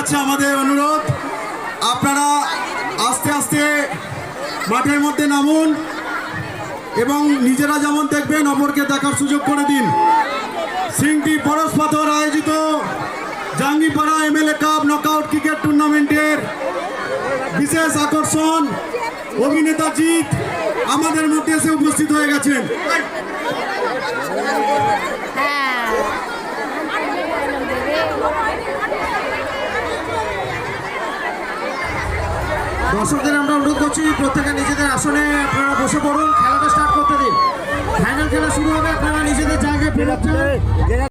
কাছে আমাদের অনুরোধ, আপনারা আস্তে আস্তে মাঠের মধ্যে নামুন এবং নিজেরা যেমন দেখবেন অপরকে দেখার সুযোগ করে দিন। সিংটি পরশ পাথর আয়োজিত Jangipara MLA cup knockout cricket টুর্নামেন্টের বিশেষ আকর্ষণ অভিনেতা জিৎ আমাদের মধ্যে এসে উপস্থিত হয়ে গেছেন। দর্শকদের আমরা অনুরোধ করছি প্রত্যেকে নিজেদের আসনে আপনারা বসে পড়ুন, খেলাটা স্টার্ট করতে দিন। ফাইনাল খেলা শুরু হবে, আপনারা নিজেদের জায়গায় ফেরত যান।